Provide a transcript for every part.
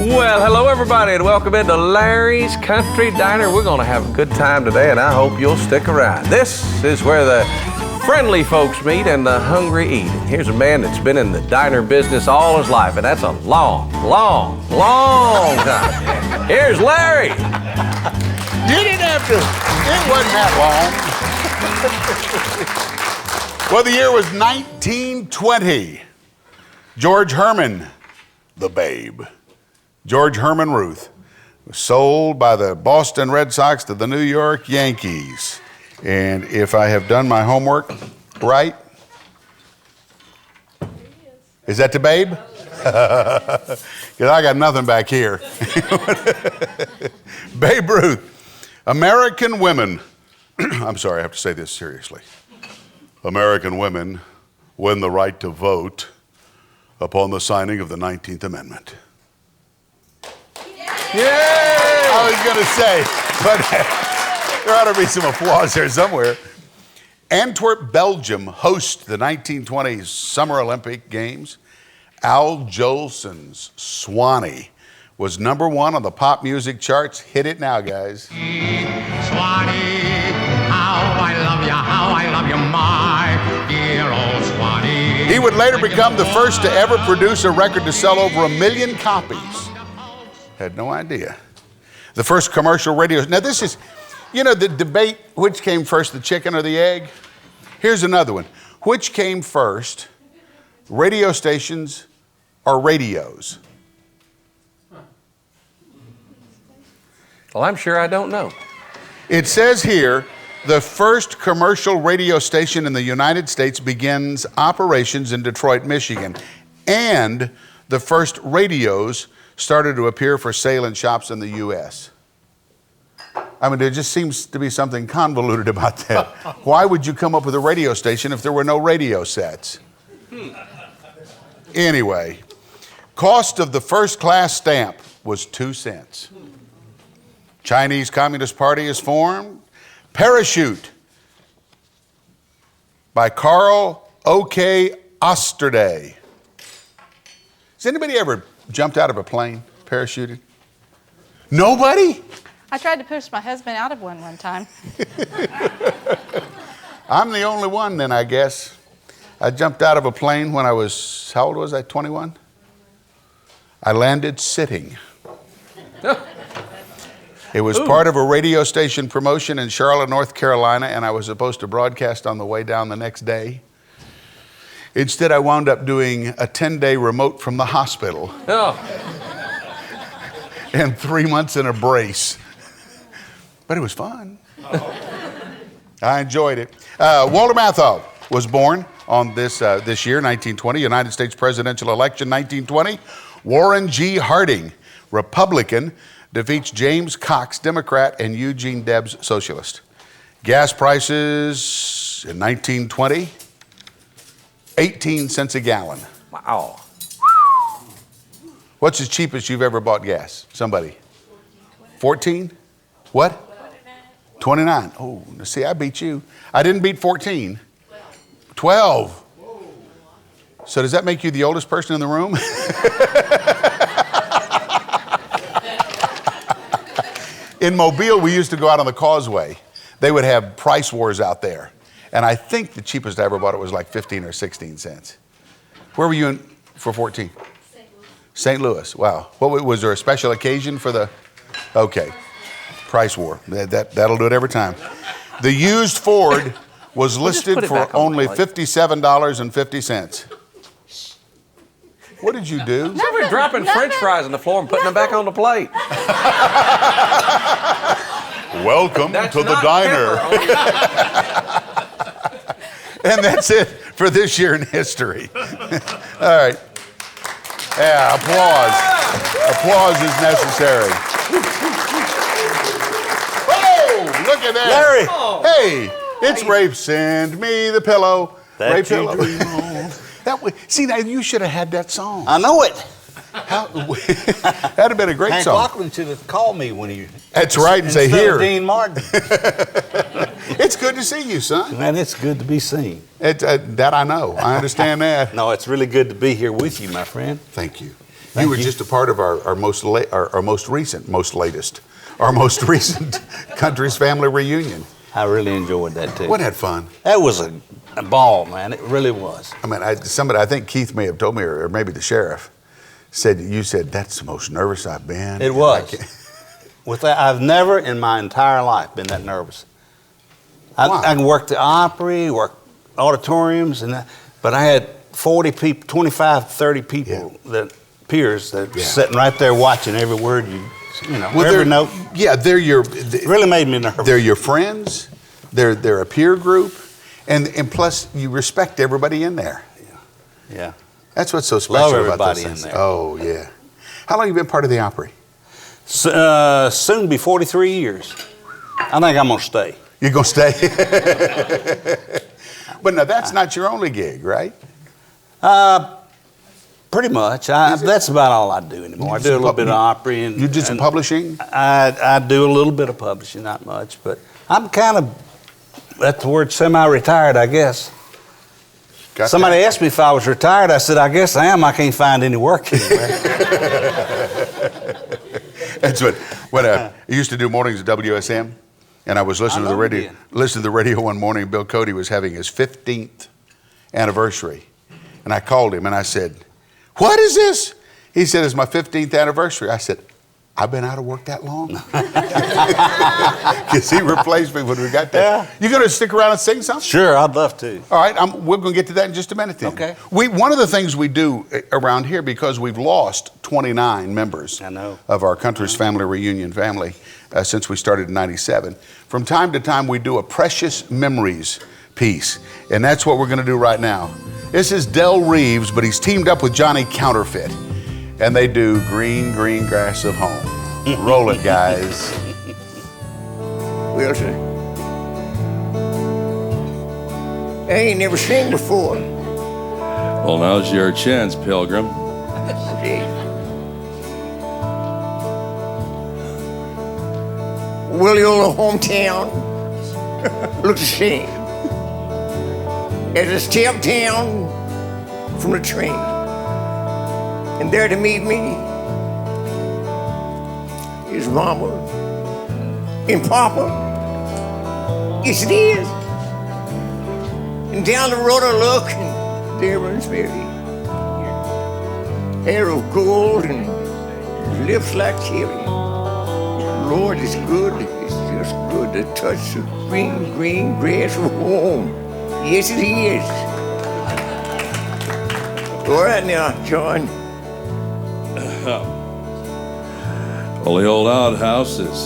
Well, hello everybody and welcome into Larry's Country Diner. We're gonna have a good time today and I hope you'll stick around. This is where the friendly folks meet and the hungry eat. And here's a man that's been in the diner business all his life, and that's a long, long, long time. Here's Larry. You didn't have to, it wasn't that long. Well, the year was 1920. George Herman, the babe, George Herman Ruth, was sold by the Boston Red Sox to the New York Yankees. And if I have done my homework right, is that the babe? Because I got nothing back here. Babe Ruth. American women, I'm sorry, I have to say this seriously. American women win the right to vote upon the signing of the 19th Amendment. Yay! I was going to say, but there ought to be some applause there somewhere. Antwerp, Belgium hosts the 1920 Summer Olympic Games. Al Jolson's Swanee was #1 on the pop music charts. Hit it now, guys. Swanee, how I love you, my dear old Swanee. He would later become the first to ever produce a record to sell over 1 million copies. Had no idea. The first commercial radio. Now this is, you know, the debate, which came first, the chicken or the egg? Here's another one. Which came first, radio stations or radios? Well, I'm sure I don't know. It says here, the first commercial radio station in the United States begins operations in Detroit, Michigan. And the first radios started to appear for sale in shops in the U.S. I mean, there just seems to be something convoluted about that. Why would you come up with a radio station if there were no radio sets? Anyway, cost of the first class stamp was 2 cents. Chinese Communist Party is formed. Parachute by Carl O.K. Osterday. Has anybody ever jumped out of a plane, parachuted? Nobody? I tried to push my husband out of one time. I'm the only one then, I guess. I jumped out of a plane when I was, how old was I, 21? I landed sitting. It was part of a radio station promotion in Charlotte, North Carolina, and I was supposed to broadcast on the way down the next day. Instead, I wound up doing a 10-day remote from the hospital. Oh. And 3 months in a brace. But it was fun. I enjoyed it. Walter Matthau was born on this year, 1920, United States presidential election, 1920. Warren G. Harding, Republican, defeats James Cox, Democrat, and Eugene Debs, Socialist. Gas prices in 1920, 18 cents a gallon. Wow. What's the cheapest you've ever bought gas? Somebody? 14? What? 29. Oh, see, I beat you. I didn't beat 14. 12. So does that make you the oldest person in the room? In Mobile, we used to go out on the causeway. They would have price wars out there. And I think the cheapest I ever bought it was like 15 or 16 cents. Where were you in for 14? St. Louis. Wow. What was there a special occasion for the? Okay. Price war. That'll do it every time. The used Ford was listed for only $57.50. What did you do? We're dropping French fries on the floor and putting them back on the plate. Welcome to the diner. And that's it for this year in history. All right. Yeah, applause. Applause is necessary. Whoa, look at that. Larry. Hey, it's Rafe. Send me the pillow. That Rafe you pillow. dream on. See, now you should have had that song. I know it. That'd have been a great Hank song. Lachlan should have called me when he. That's right, and say, instead here. of Dean Martin. It's good to see you, son. Man, it's good to be seen. That I know. I understand that. No, it's really good to be here with you, my friend. Thank you. You were just a part of our most recent Country's Family Reunion. I really enjoyed that too. What had fun? That was a ball, man. It really was. I mean, I think Keith may have told me, or maybe the sheriff, you said, that's the most nervous I've been. It was. With that, I've never in my entire life been that nervous. Wow. I can work the Opry, work auditoriums, but I had 40 people, 25, 30 people, peers that were sitting right there watching every word every note. Yeah, really made me nervous. They're your friends. They're a peer group, and plus you respect everybody in there. Yeah. That's what's so special Love about everybody this. in there. Oh yeah. How long have you been part of the Opry? Soon be 43 years. I think I'm gonna stay. You're gonna stay? But no, that's not your only gig, right? Pretty much. That's about all I do anymore. I do a little bit of Opry. You did some publishing? I do a little bit of publishing, not much, but I'm kind of, that's the word, semi-retired, I guess. Somebody asked me if I was retired. I said, I guess I am. I can't find any work anywhere. That's what I used to do mornings at WSM, and I was listening to the radio one morning. Bill Cody was having his 15th anniversary, and I called him and I said, "What is this?" He said, "It's my 15th anniversary." I said, "I've been out of work that long?" Because he replaced me when we got there. Yeah. You going to stick around and sing something? Sure, I'd love to. All right, we're going to get to that in just a minute then. Okay. One of the things we do around here, because we've lost 29 members of our Country's Family Reunion family since we started in '97, from time to time we do a Precious Memories piece, and that's what we're going to do right now. This is Del Reeves, but he's teamed up with Johnny Counterfeit, and they do Green, Green Grass of Home. Roll it, guys. Well, sir, I ain't never seen before. Well, now's your chance, Pilgrim. Okay. Well, your hometown looks the same as I stepped down from the train. And there to meet me is Mama and Papa. Yes, it is. And down the road I look, and there runs Mary. Hair of gold and lips like cherry. Lord, it's good. It's just good to touch the green, green grass of home. Yes, it is. All right now, John. Well, the old outhouse is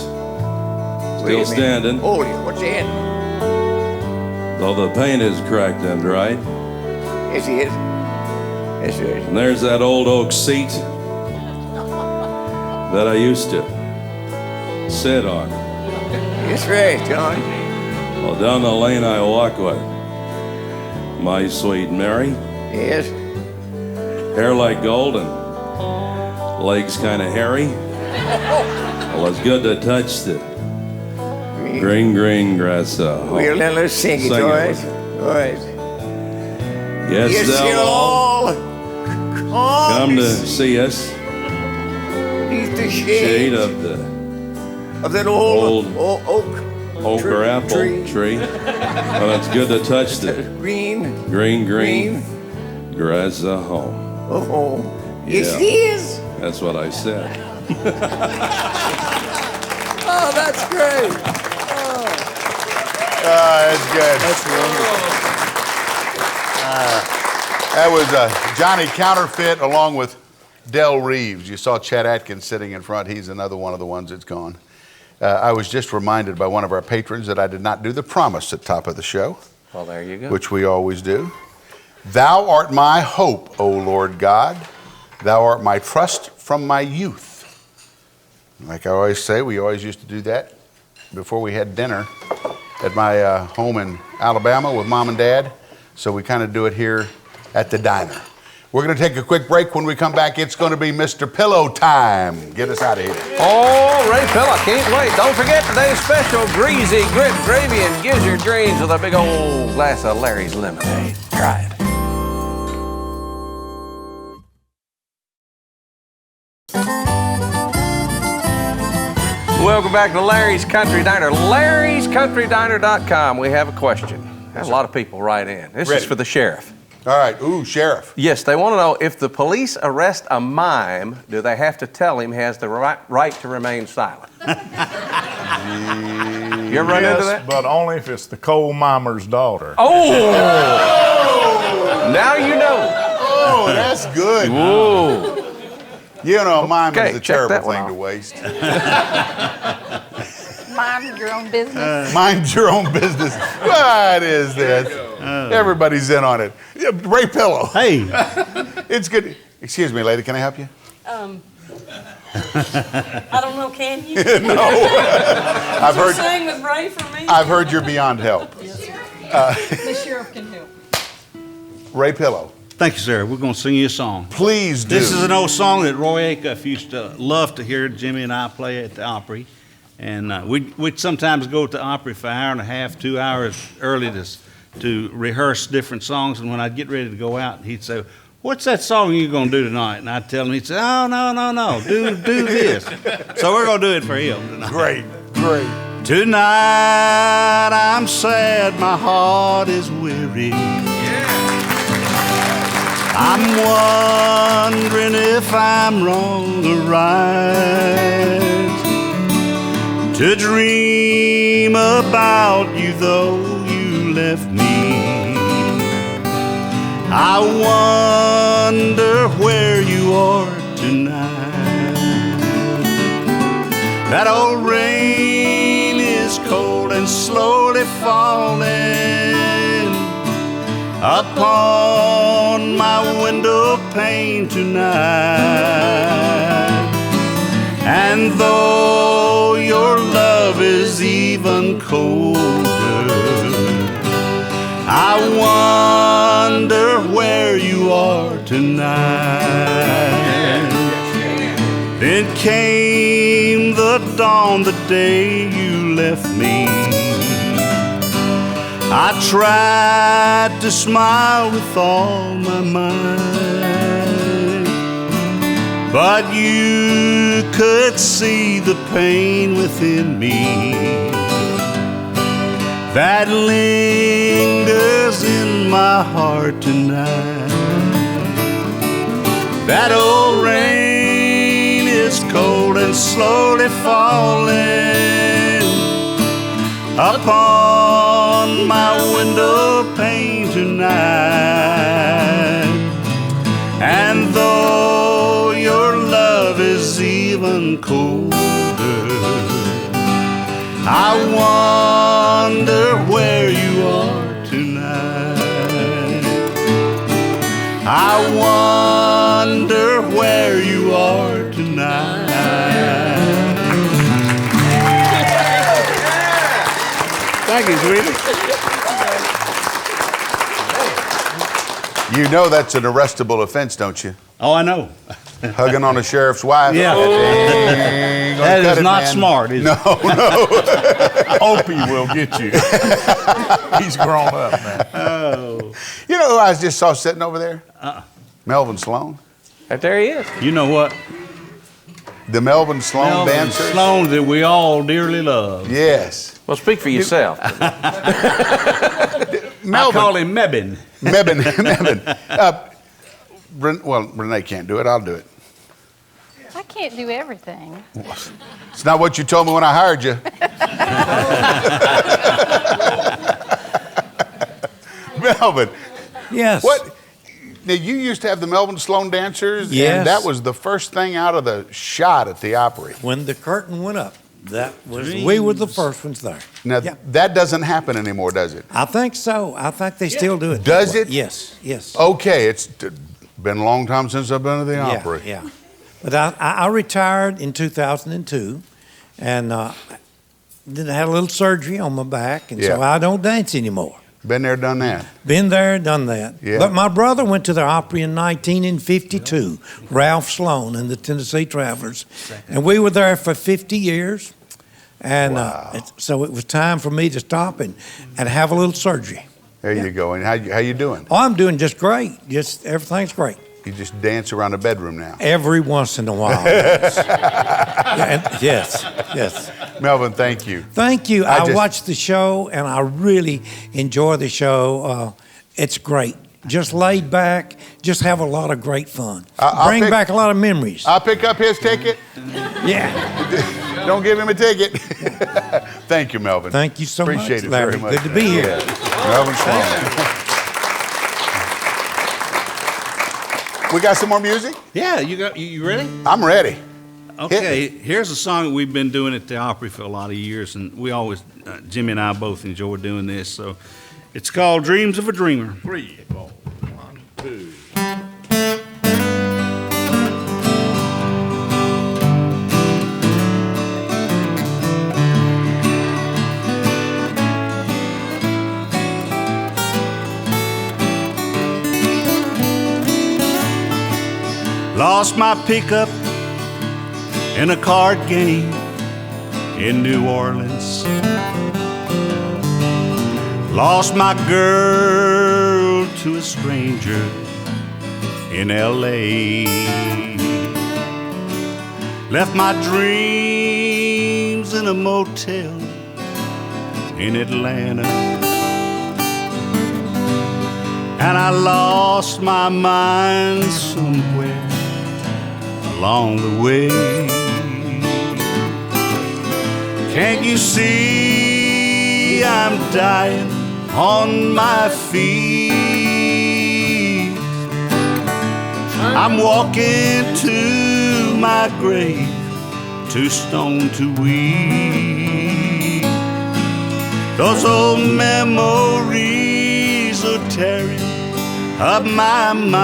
still standing, Hold it. What's that? though the paint is cracked and dried. Yes, it is. Yes, it is. And there's that old oak seat that I used to sit on. That's right, John. Well, down the lane I walk with my sweet Mary, Yes. hair like gold and legs kind of hairy. Well, it's good to touch the green, green grass. Well, then let's sing it, Sing all it right? with All right. Yes, Yes, they'll you'll all all come to see us. beneath the Shade shade of the of that old old oak or apple tree. Well, it's good to touch the green green, green grass of home. of home. Yes, Yeah. it is. That's what I said. Oh, that's great. That's good. That's wonderful. That was Johnny Counterfeit along with Del Reeves. You saw Chet Atkins sitting in front. He's another one of the ones that's gone. I was just reminded by one of our patrons that I did not do the promise at the top of the show. Well, there you go. Which we always do. Thou art my hope, O Lord God. Thou art my trust from my youth. Like I always say, we always used to do that before we had dinner at my home in Alabama with Mom and Dad. So we kind of do it here at the diner. We're going to take a quick break. When we come back, it's going to be Mr. Pillow time. Get us out of here. Oh, Ray Pilla, can't wait. Don't forget today's special greasy grit gravy and gizzard greens with a big old glass of Larry's lemonade. Try it. welcome back to Larry's Country Diner. Larry'sCountryDiner.com. We have a question. There's a lot of people write in. This is for the sheriff. All right. Ooh, sheriff. Yes, they want to know if the police arrest a mime, do they have to tell him he has the right to remain silent? You ever run into that? But only if it's the coal mimer's daughter. Oh! Now you know. Oh, that's good. Whoa. You know, mime Okay, is a check terrible that one thing off. to waste. Mind your own business. Mind your own business. What is this? Everybody's in on it. Yeah, Ray Pillow. Hey. It's good. Excuse me, lady. Can I help you? I don't know, can you? No. I've heard. Sing with Ray for me? I've heard you're beyond help. The sheriff can help. Ray Pillow. Thank you, sir. We're going to sing you a song. Please do. This is an old song that Roy Acuff used to love to hear Jimmy and I play at the Opry. And we'd sometimes go to the Opry for an hour and a half, 2 hours early to rehearse different songs. And when I'd get ready to go out, he'd say, "What's that song you going to do tonight?" And I'd tell him, he'd say, "Oh, no, do this." So we're going to do it for him tonight. Great, great. Tonight I'm sad, my heart is weary. I'm wondering if I'm wrong or right to dream about you, though you left me. I wonder where you are tonight. That old rain is cold and slowly falling upon my window pane tonight. And though your love is even colder, I wonder where you are tonight. Then came the dawn, the day you left me. I tried to smile with all my might, but you could see the pain within me that lingers in my heart tonight. That old rain is cold and slowly falling upon my window pane tonight. And though your love is even colder, I wonder where you are tonight. I wonder where you are tonight. Thank you, sweetie. You know that's an arrestable offense, don't you? Oh, I know. Hugging on a sheriff's wife. Yeah. That is not smart, is it? No. Opie will get you. He's grown up now. Oh. You know who I just saw sitting over there? Melvin Sloan. Right there he is. You know what? The Melvin Sloan dancer. Sloan that we all dearly love. Yes. Well, speak for yourself. Melvin. I call him Mebin. Mebin. Well, Renee can't do it. I'll do it. I can't do everything. It's not what you told me when I hired you. Melvin. Yes. What? Now, you used to have the Melvin Sloan dancers, Yes. and that was the first thing out of the shot at the Opry. When the curtain went up, we were the first ones there. Now, Yeah. that doesn't happen anymore, does it? I think so. I think they still do it. Does that way. it? Yes, yes. Okay, it's been a long time since I've been to the Opry. Yeah. But I retired in 2002, and then I had a little surgery on my back, and so I don't dance anymore. Been there, done that. Been there, done that. Yeah. But my brother went to the Opry in 1952, Ralph Sloan and the Tennessee Travelers, and we were there for 50 years. And so it was time for me to stop and have a little surgery. There you go. And how you doing? Oh, I'm doing just great. Just everything's great. You just dance around the bedroom now. Every once in a while. Yes. Yes. Melvin, thank you. Thank you. I watch the show, and I really enjoy the show. It's great. Just laid back. Just have a lot of great fun. Bring back a lot of memories. I'll pick up his ticket. Yeah. Don't give him a ticket. Thank you, Melvin. Thank you so Appreciate much, it Larry. very much. Good to be here. Yeah. Melvin Sloan. We got some more music? Yeah, you ready? I'm ready. Okay, here's a song that we've been doing at the Opry for a lot of years, and we always, Jimmy and I both enjoy doing this. So it's called Dreams of a Dreamer. 3, 4, 1, 2. Lost my pickup in a card game in New Orleans. Lost my girl to a stranger in L.A. Left my dreams in a motel in Atlanta. And I lost my mind somewhere along the way. Can't you see I'm dying on my feet? I'm walking to my grave, too stoned to weep. Those old memories are tearing up my mind,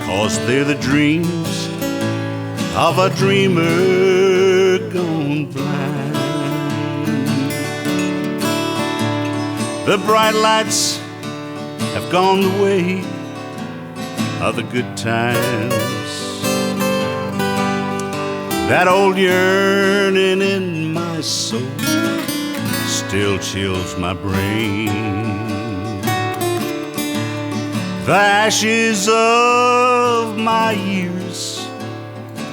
'cause they're the dreams of a dreamer gone blind. The bright lights have gone the way of the good times. That old yearning in my soul still chills my brain. The ashes of my years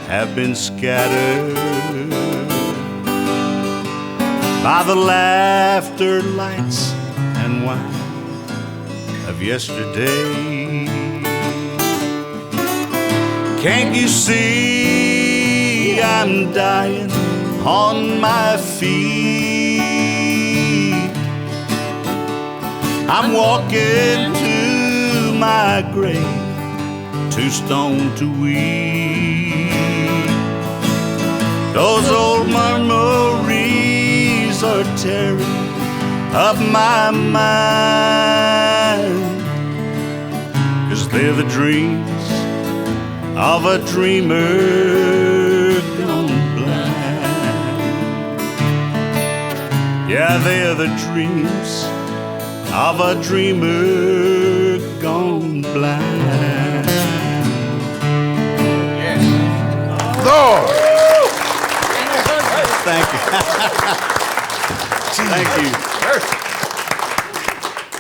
have been scattered by the laughter, lights, and wine of yesterday. Can't you see I'm dying on my feet? I'm walking to my grave, too stoned to weep. Those old memories are tearing up my mind, 'cause they're the dreams of a dreamer gone blind. Yeah, they're the dreams of a dreamer gone blind. Lord! Thank you. Thank you.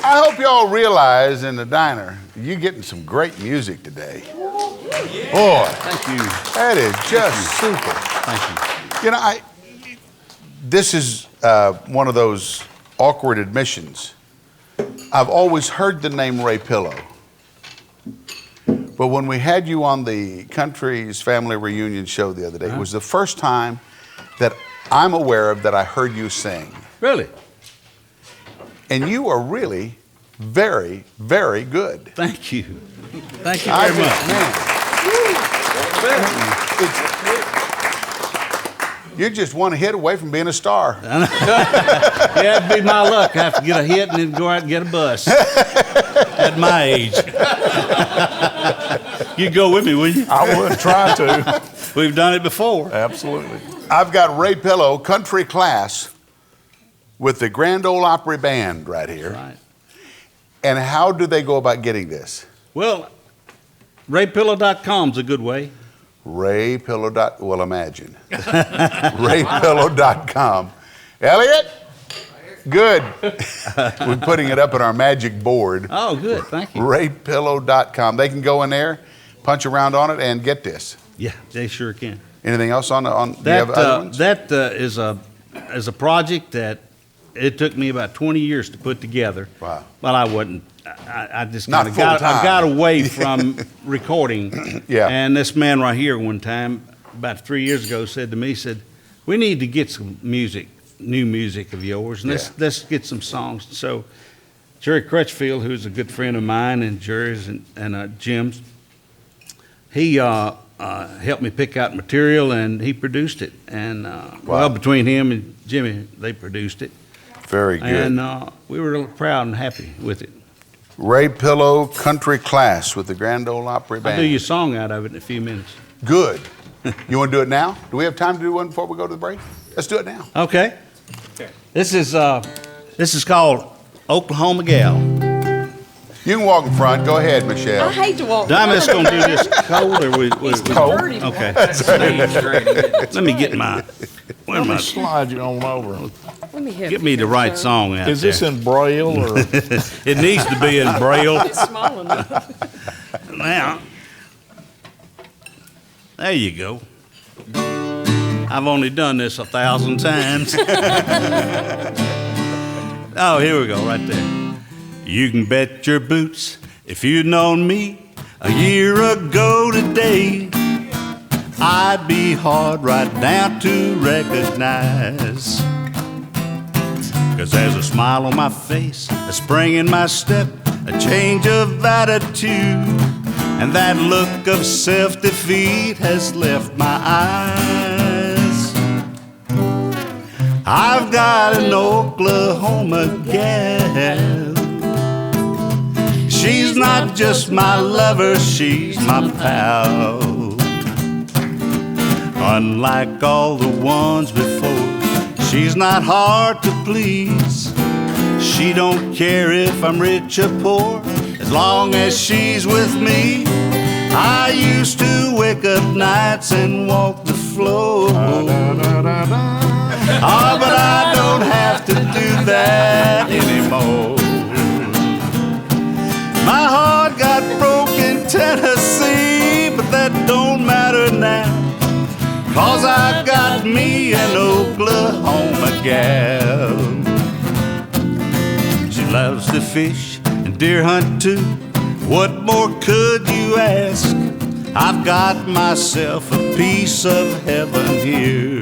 I hope y'all realize in the diner, you're getting some great music today. Boy, Thank you. that is just super. Thank you. You know, this is one of those awkward admissions. I've always heard the name Ray Pillow, but when we had you on the Country's Family Reunion show the other day, it was the first time that I'm aware of that I heard you sing. Really? And you are really very, very good. Thank you. Thank you very much. You're just one hit away from being a star. Yeah, it'd be my luck. I have to get a hit and then go out and get a bus. At my age. You'd go with me, would you? I would try to. We've done it before. Absolutely. I've got Ray Pillow, country class, with the Grand Ole Opry Band right here. Right. And how do they go about getting this? Well, raypillow.com's a good way. Raypillow. Well, imagine. Raypillow.com. Elliot, Good. We're putting it up on our magic board. Oh, good. Thank you. RayPillow.com. They can go in there, punch around on it, and get this. Yeah, they sure can. Anything else on? Do you That have other ones? is a project that it took me about 20 years to put together. Wow. Well, I wasn't. I just Not kind of got full-time. I got away from recording. Yeah. And this man right here one time, about 3 years ago, said to me, said, "We need to get some music, new music of yours, and let's get some songs." So Jerry Crutchfield, who's a good friend of mine and Jerry's and Jim's, he helped me pick out material, and he produced it. And well, between him and Jimmy, they produced it. Very good. And we were real proud and happy with it. Ray Pillow Country Class with the Grand Ole Opry Band. I'll do you a song out of it in a few minutes. Good. You want to do it now? Do we have time to do one before we go to the break? Let's do it now. Okay. This is called Oklahoma Gal. You can walk in front. Go ahead, Michelle. I hate to walk. Diamond's gonna do this cold or It's cold? dirty to Okay. walk. Let me get my. Where Let am me I? slide you on over. Let me help Get you me the there, right sir. song out Is there. this in Braille or? It needs to be in Braille. It's small enough. Now, there you go. I've only done this 1,000 times. Oh, here we go, right there. You can bet your boots if you'd known me a year ago today, I'd be hard right now to recognize. 'Cause there's a smile on my face, a spring in my step, a change of attitude, and that look of self-defeat has left my eyes. I've got an Oklahoma gal. She's not just my lover, she's my pal. Unlike all the ones before, she's not hard to please. She don't care if I'm rich or poor, as long as she's with me. I used to wake up nights and walk the floor. Oh, but I don't have to do that anymore. My heart got broke in Tennessee, but that don't matter now, 'cause I got me an Oklahoma gal. She loves to fish and deer hunt too. What more could you ask? I've got myself a piece of heaven here.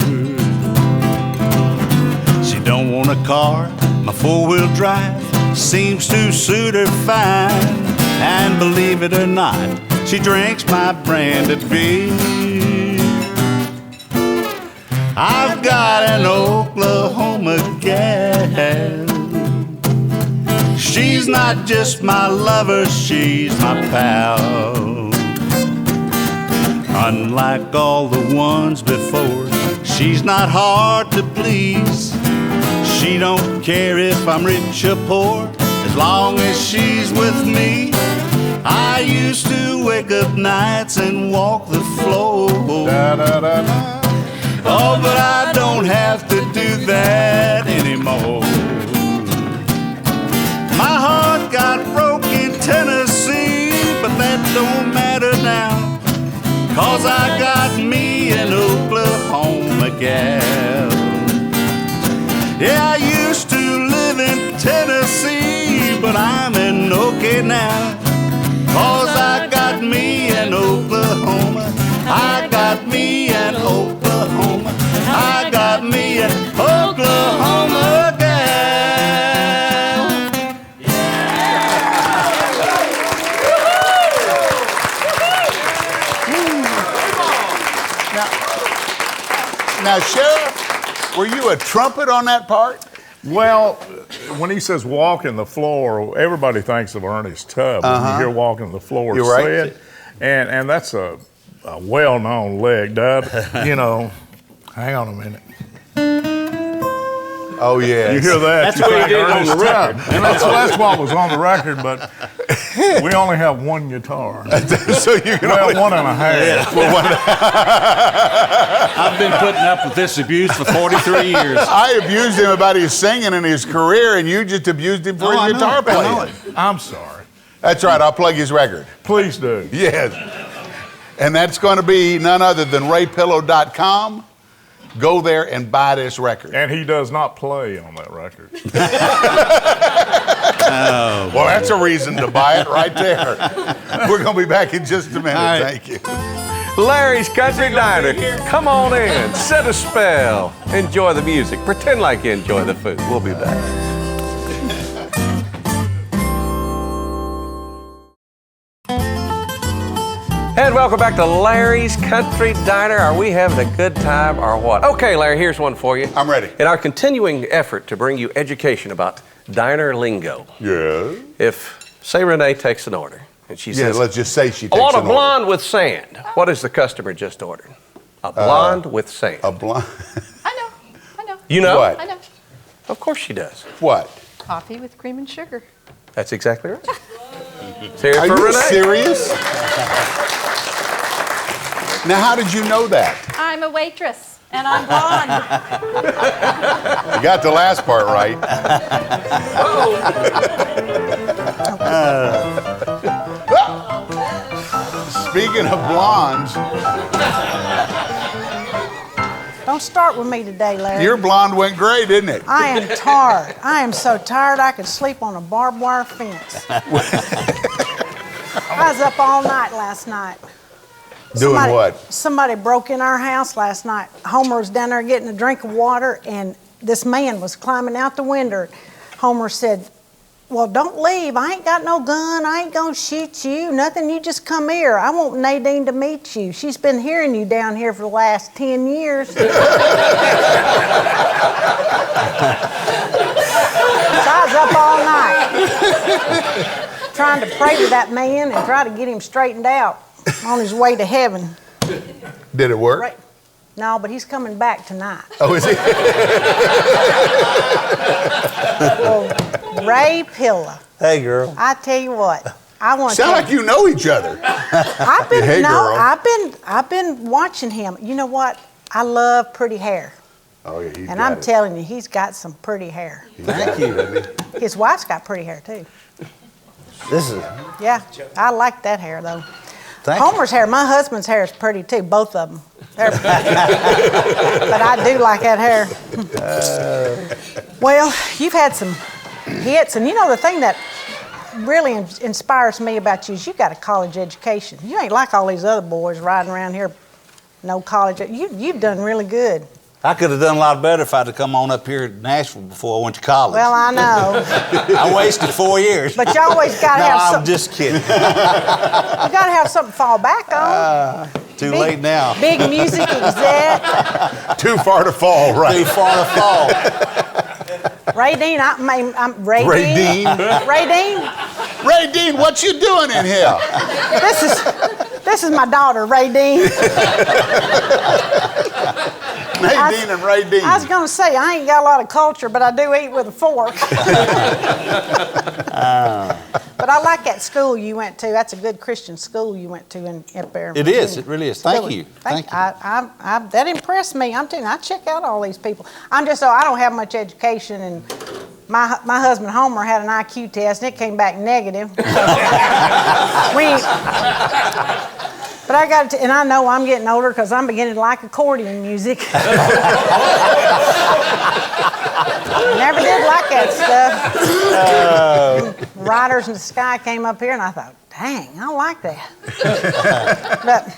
She don't want a car, my four-wheel drive seems to suit her fine. And believe it or not, she drinks my branded beer. I've got an Oklahoma gal. She's not just my lover, she's my pal. Unlike all the ones before, she's not hard to please. She don't care if I'm rich or poor, as long as she's with me. I used to wake up nights and walk the floor. Oh, but I don't have to do that anymore. My heart got broke in Tennessee, but that don't matter now, 'cause I got me an Oklahoma gal. Yeah, I used to live in Tennessee, but I'm in OK now, 'cause I got me an Oklahoma. I got me an Oklahoma. I got me an Oklahoma gal. Now, Sheriff, were you a trumpet on that part? Well, when he says walking the floor, everybody thinks of Ernest Tubb when you hear walking the floor You're right. said. And that's a well-known leg, Dad. You know, hang on a minute. Oh, yeah. You hear that? That's you what he think did on Ernest the record. Tubb. And that's what was on the record, but We only have one guitar. So you can Well, only... one and a half. I've been putting up with this abuse for 43 years. I abused him about his singing and his career, and you just abused him for his guitar playing. I'm sorry. That's right. I'll plug his record. Please do. Yes. And that's going to be none other than raypillow.com. Go there and buy this record. And he does not play on that record. Well, that's a reason to buy it right there. We're going to be back in just a minute. right. Thank you. Larry's Country Diner. Come on in, set a spell, enjoy the music, pretend like you enjoy the food. We'll be back. And welcome back to Larry's Country Diner. Are we having a good time or what? Okay, Larry, here's one for you. I'm ready. In our continuing effort to bring you education about diner lingo, Yeah. if, say, Renee takes an order and she Yeah, says, let's just say she I takes want a an order. blonde with sand. What has the customer just ordered? A blonde with sand. A blonde. I know. You know? What? I know. Of course she does. What? Coffee with cream and sugar. That's exactly right. Here Are for you Renee. serious? Now, how did you know that? I'm a waitress, and I'm blonde. You got the last part right. Speaking of blondes, Don't start with me today, Larry. your blonde went gray, didn't it? I am tired. I am so tired I could sleep on a barbed wire fence. I was up all night last night. Doing what? Somebody broke in our house last night. Homer was down there getting a drink of water, and this man was climbing out the window. Homer said, well, don't leave. I ain't got no gun. I ain't gonna shoot you. Nothing. You just come here. I want Nadine to meet you. She's been hearing you down here for the last 10 years. So I was up all night trying to pray to that man and try to get him straightened out on his way to heaven. Did it work? Right. No, but he's coming back tonight. Oh, is he? Well, Ray Pilla. Hey, girl. I tell you what, I want. Sound like you know each other. I've been Hey, girl. I've been watching him. You know what? I love pretty hair, Oh, yeah, he's and got I'm it. telling you, he's got some pretty hair. Thank you. His wife's got pretty hair too. This is. Yeah, I like that hair though. Thank you. Homer's hair, my husband's hair is pretty too, both of them. But I do like that hair. Well, you've had some hits, and you know the thing that really inspires me about you is you got a college education. You ain't like all these other boys riding around here, no college. You've done really good. I could have done a lot better if I'd have come on up here to Nashville before I went to college. Well, I know. I wasted 4 years. But you always got to No, have I'm something. just kidding. You got to have something to fall back on. Too late now. Big music exec. Too far to fall, right? Too far to fall. Raiden, I'm Raiden. Raiden. Raiden. Raiden, what you doing in here? This is my daughter, Raiden. Nadine and Raiden. I was gonna say I ain't got a lot of culture, but I do eat with a fork. But I like that school you went to. That's a good Christian school you went to up there. It is. It really is. Thank you. Thank you. That impressed me. I'm telling you, I check out all these people. I don't have much education, and my husband Homer had an IQ test, and it came back negative. But I got to, and I know I'm getting older because I'm beginning to like accordion music. Never did like that stuff. Riders in the Sky came up here, and I thought, dang, I like that. But,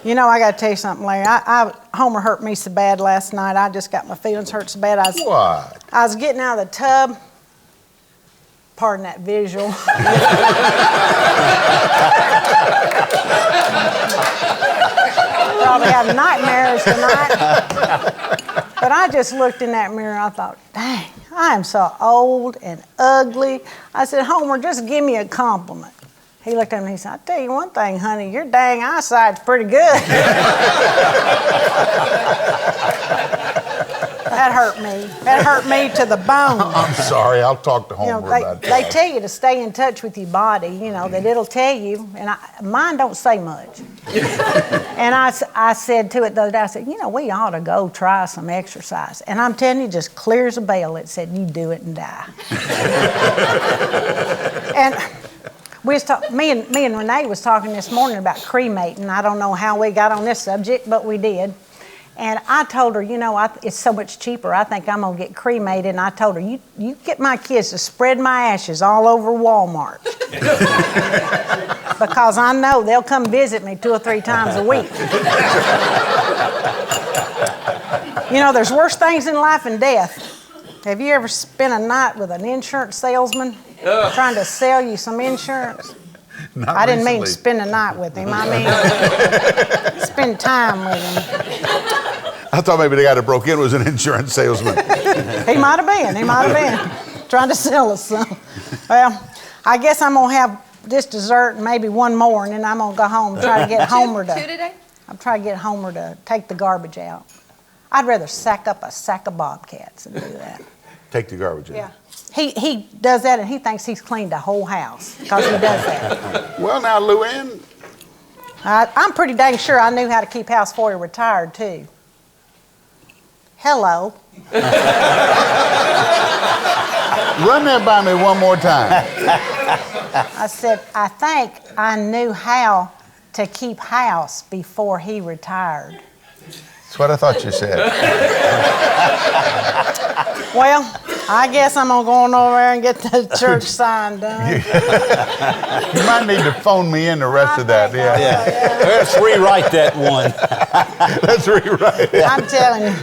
you know, I got to tell you something, Larry. Homer hurt me so bad last night. I just got my feelings hurt so bad. What? I was getting out of the tub. Pardon that visual. Probably have nightmares tonight. But I just looked in that mirror and I thought, dang, I am so old and ugly. I said, Homer, just give me a compliment. He looked at me and he said, I'll tell you one thing, honey, your dang eyesight's pretty good. That hurt me. That hurt me to the bone. I'm sorry. I'll talk to You know, Homer about they that. tell you to stay in touch with your body, you know, that it'll tell you, and mine don't say much. And I said to it the other day, I said, you know, we ought to go try some exercise. And I'm telling you, just clear as a bell, it said, you do it and die. And we was me and Renee was talking this morning about cremating. I don't know how we got on this subject, but we did. And I told her, you know, it's so much cheaper. I think I'm going to get cremated. And I told her, you get my kids to spread my ashes all over Walmart. Because I know they'll come visit me 2 or 3 times a week. You know, there's worse things in life than death. Have you ever spent a night with an insurance salesman trying to sell you some insurance? I didn't mean spend a night with him. I mean spend time with him. I thought maybe the guy that broke in was an insurance salesman. He might have been. He might have been trying to sell us some. Well, I guess I'm going to have this dessert and maybe one more, and then I'm going to go home and try to get Homer to... 2 today? I'm trying to get Homer to take the garbage out. I'd rather sack up a sack of Bobcats than do that. Take the garbage out. Yeah. He does that, and he thinks he's cleaned the whole house because he does that. Well, now, Luann. I'm pretty dang sure I knew how to keep house before he retired, too. Hello. Run that by me one more time. I said, I think I knew how to keep house before he retired. That's what I thought you said. Well, I guess I'm going to go on over there and get the church sign done. You might need to phone me in the rest of that. Yeah. Let's rewrite that one. Let's rewrite it. I'm telling you.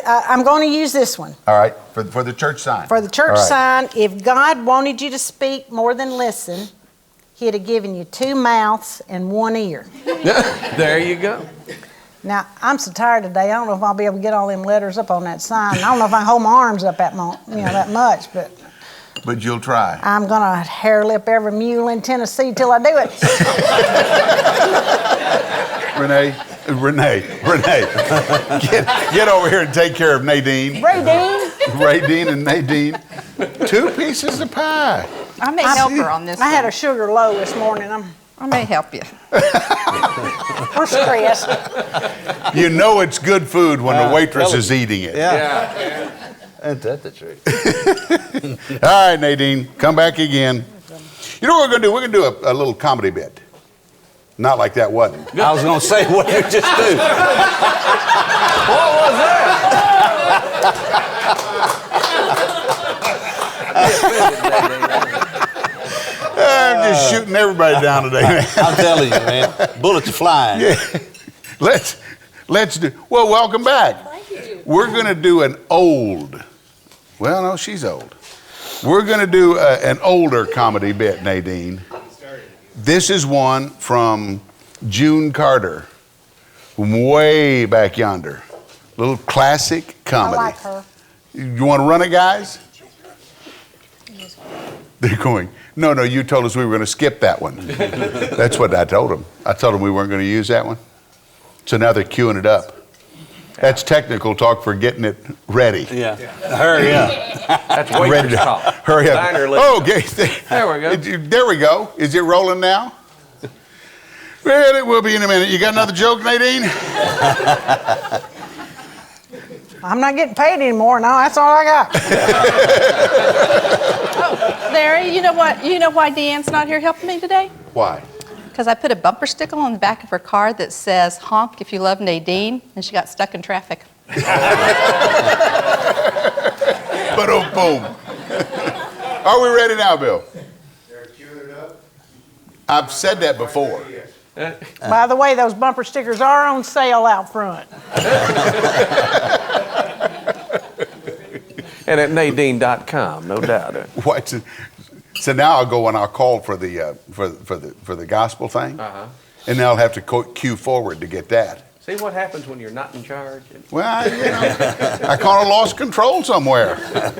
I'm going to use this one. All right, for the church sign. For the church All right. sign, if God wanted you to speak more than listen, he'd have given you 2 mouths and 1 ear. There you go. Now, I'm so tired today, I don't know if I'll be able to get all them letters up on that sign. I don't know if I can hold my arms up that much, but But you'll try. I'm going to hair lip every mule in Tennessee till I do it. Renee, get over here and take care of Nadine. Raiden and Nadine. 2 pieces of pie. I may help her on this I had one. a sugar low this morning. I may help you. We're stressed. You know it's good food when the waitress is eating it. Yeah. Ain't that the truth? All right, Nadine, come back again. You know what we're going to do? We're going to do a little comedy bit. Not like that, wasn't it? I was going to say, what did you just do? What was that? I'm just shooting everybody down today, man. I'm telling you, man. Bullets are flying. Yeah. Let's do. Well, welcome back. Thank you. We're going to do an old. Well, no, she's old. We're going to do an older comedy bit, Nadine. This is one from June Carter, from way back yonder. Little classic comedy. I like her. You want to run it, guys? They're going, no, you told us we were going to skip that one. That's what I told them. I told them we weren't going to use that one. So now they're queuing it up. That's technical talk for getting it ready. Yeah. Hurry up. That's waitress talk. Hurry up. Diner lady. Oh, okay. There we go. There we go. Is it rolling now? Well, it will be in a minute. You got another joke, Nadine? I'm not getting paid anymore. No, that's all I got. Larry, you know what? You know why Deanne's not here helping me today? Why? Because I put a bumper sticker on the back of her car that says, honk if you love Nadine, and she got stuck in traffic. Boom. Are we ready now, Bill? I've said that before. By the way, those bumper stickers are on sale out front. And at Nadine.com, no doubt. What? So now I'll go and I'll call for the gospel thing, and then I'll have to cue forward to get that. See what happens when you're not in charge? Well, I kind of lost control somewhere. Where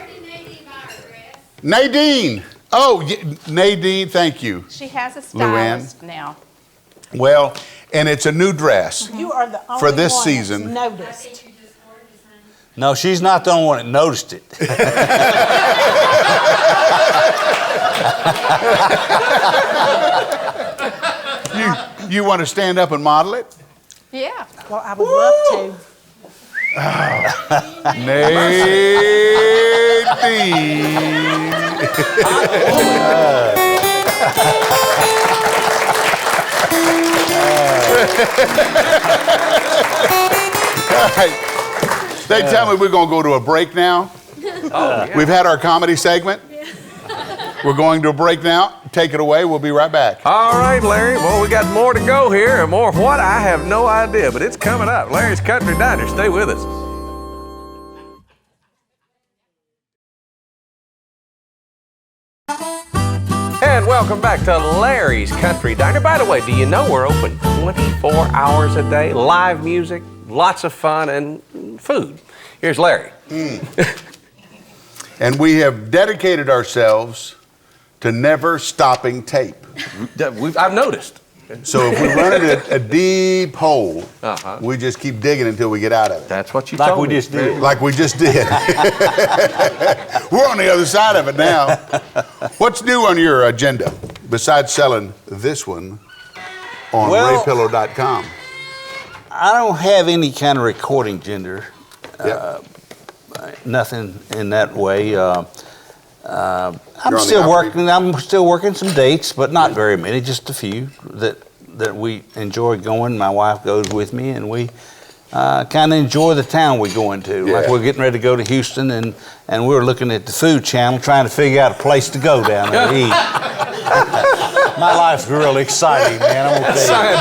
did Nadine buy her dress? Nadine. Oh, Nadine, thank you. She has a Luann. stylist now. Well, and it's a new dress You are the only for this one season. that's noticed. No, she's not the only one that noticed it. You want to stand up and model it? Yeah. Well, I would love to. All right. They tell me we're going to go to a break now. Oh, yeah. We've had our comedy segment. We're going to a break now. Take it away. We'll be right back. All right, Larry. Well, we got more to go here, and more of what I have no idea, but it's coming up. Larry's Country Diner. Stay with us. And welcome back to Larry's Country Diner. By the way, do you know we're open 24 hours a day? Live music, lots of fun, and food. Here's Larry. And we have dedicated ourselves to never stopping tape. I've noticed. So if we run it a deep hole, we just keep digging until we get out of it. That's what you Like told we me. just did. Like we just did. We're on the other side of it now. What's new on your agenda besides selling this one on raypillow.com? I don't have any kind of recording gender. Nothing in that way. I'm still working. I'm still working some dates, but not very many. Just a few that we enjoy going. My wife goes with me, and we kind of enjoy the town we go into. Yeah. Like we're getting ready to go to Houston, and we're looking at the Food Channel, trying to figure out a place to go down there to eat. My life's really exciting, man. I'm gonna tell you.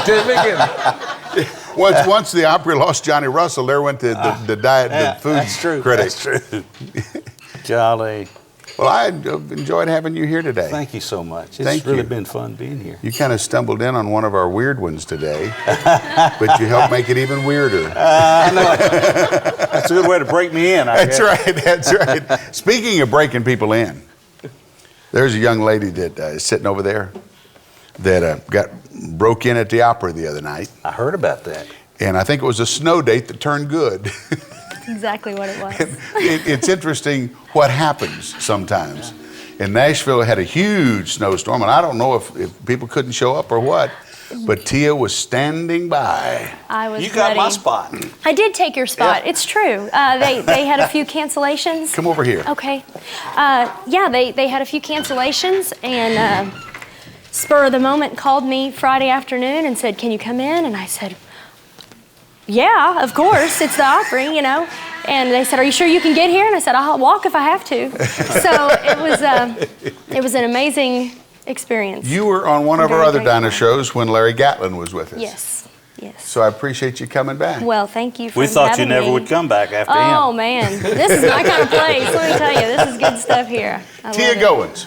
Scientific. Once the Opry lost Johnny Russell, there went the diet, the food That's true. critic. That's true. Jolly. Well, I enjoyed having you here today. Thank you so much. Thank It's really you. been fun being here. You kind of stumbled in on one of our weird ones today, but you helped make it even weirder. I know. That's a good way to break me in, I guess. That's right. That's right. Speaking of breaking people in, there's a young lady that is sitting over there that broke in at the Opry the other night. I heard about that. And I think it was a snow date that turned good. Exactly what it was. It's interesting what happens sometimes. And Nashville had a huge snowstorm, and I don't know if people couldn't show up or what, but Teea was standing by. I was You got ready. my spot. I did take your spot. Yeah. It's true. They had a few cancellations. Come over here. Okay. Yeah, they had a few cancellations, and spur of the moment called me Friday afternoon and said, "Can you come in?" And I said, "Yeah, of course. It's the Opry, you know." And they said, "Are you sure you can get here?" And I said, "I'll walk if I have to." So it was an amazing experience. You were on one of our other diner shows when Larry Gatlin was with us. Yes, yes. So I appreciate you coming back. Well, thank you for We thought you having never me. would come back after Oh him. man, this is my kind of place. Let me tell you, this is good stuff here. I Teea love it. Goans.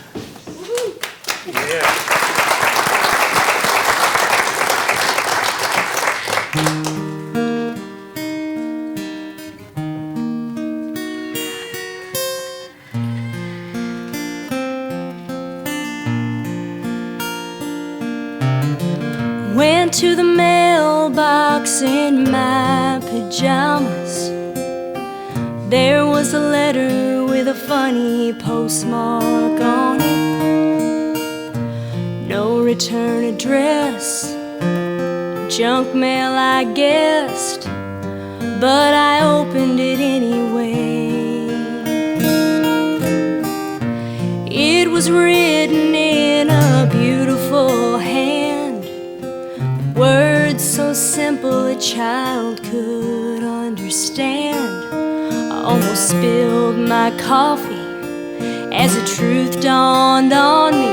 Went to the mailbox in my pajamas. There was a letter with a funny postmark on it. No return address, junk mail I guessed, but I opened it anyway. It was written in a beautiful hand, words so simple a child could understand. I almost spilled my coffee as the truth dawned on me,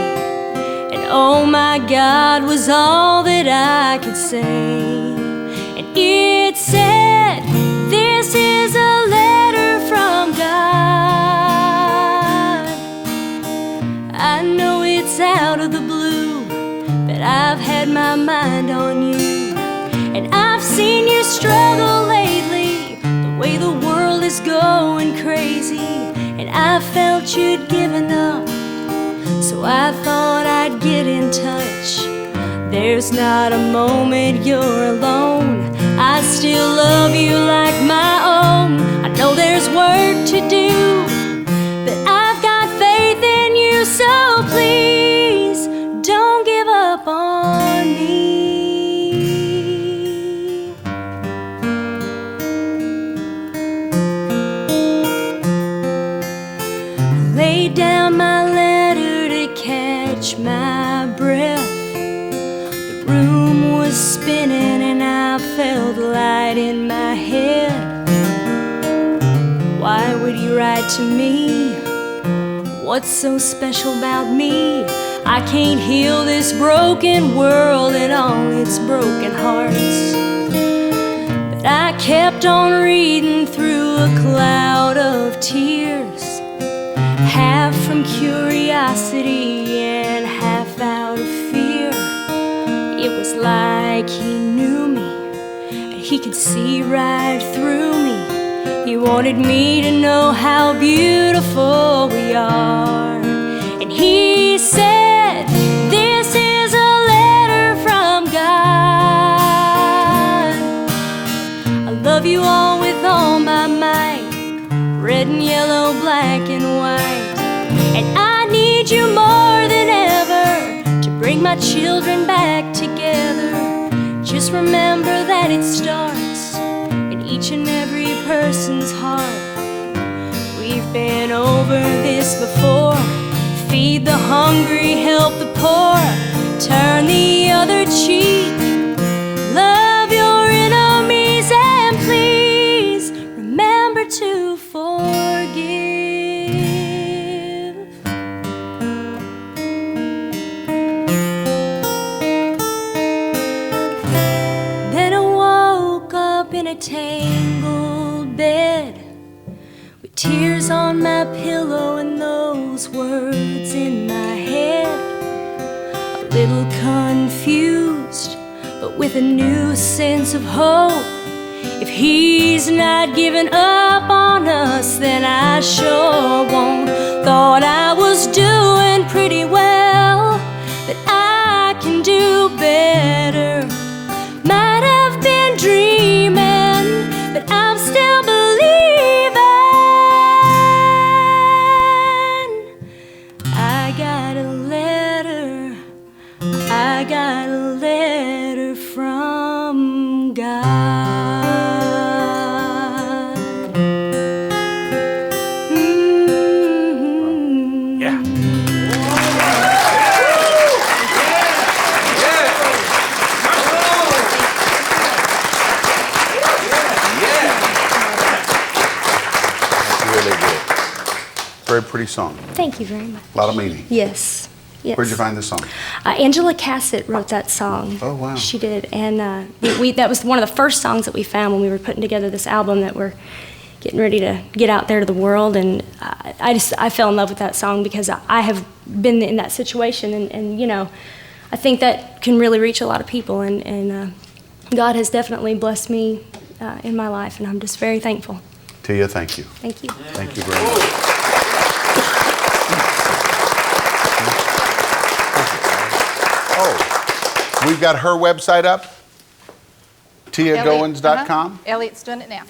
and oh my God was all that I could say. And it said, "This is a letter from God. I know it's out of the blue, but I've had my mind on you, and I've seen you struggle lately, the way the world is going crazy, and I felt you'd given up, so I thought I'd get in touch. There's not a moment you're alone, I still love you like my own. I know there's work to do, but I've got faith in you, so please don't give up on me. Laid down my letter to catch my breath. The room was spinning and I felt light in my head. Why would you write to me? What's so special about me? I can't heal this broken world and all its broken hearts. But I kept on reading through a cloud of tears, half from curiosity and half out of fear. It was like he knew me, and he could see right through me. He wanted me to know how beautiful we are. And he said, this is a letter from God. I love you all with all my might, red and yellow, black and white. And I need you more than ever to bring my children back together. Just remember that it starts in each and every person's heart. We've been over this before. Feed the hungry, help the poor, turn the other cheek, love your enemies, and please remember to forgive. Then I woke up in a tangled bed, with tears on my pillow and those words in my head. A little confused, but with a new sense of hope. If he's not giving up on us, then I sure won't. Thought I was doing pretty well, but I can do better. Might have been dreaming, but I'm still believing. I got a letter from God. Yeah. Really good. Very pretty song. Thank you very much. A lot of meaning. Yes. Yes. Where'd you find this song? Angela Cassett wrote that song. Oh, wow. She did, and that was one of the first songs that we found when we were putting together this album that we're getting ready to get out there to the world. And I fell in love with that song because I have been in that situation, and you know, I think that can really reach a lot of people, and God has definitely blessed me in my life, and I'm just very thankful. Teea, thank you. Thank you. Thank you very much. Oh, we've got her website up, teagoans.com. Elliot's doing it now.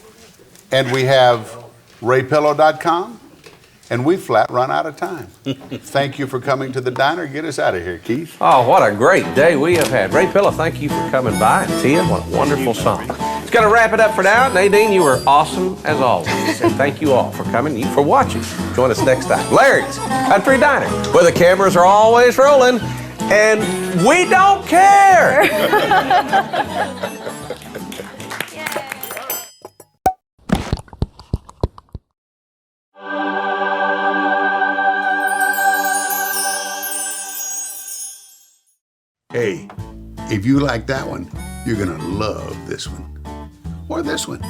And we have raypillow.com. And we flat run out of time. Thank you for coming to the diner. Get us out of here, Keith. Oh, what a great day we have had. Ray Pillow, thank you for coming by. And Teea, what a wonderful song. It's going to wrap it up for now. Nadine, you were awesome as always. And thank you all for coming, you for watching. Join us next time. Larry's Country Diner, where the cameras are always rolling, and we don't care. Hey, if you like that one, you're going to love this one. Or this one.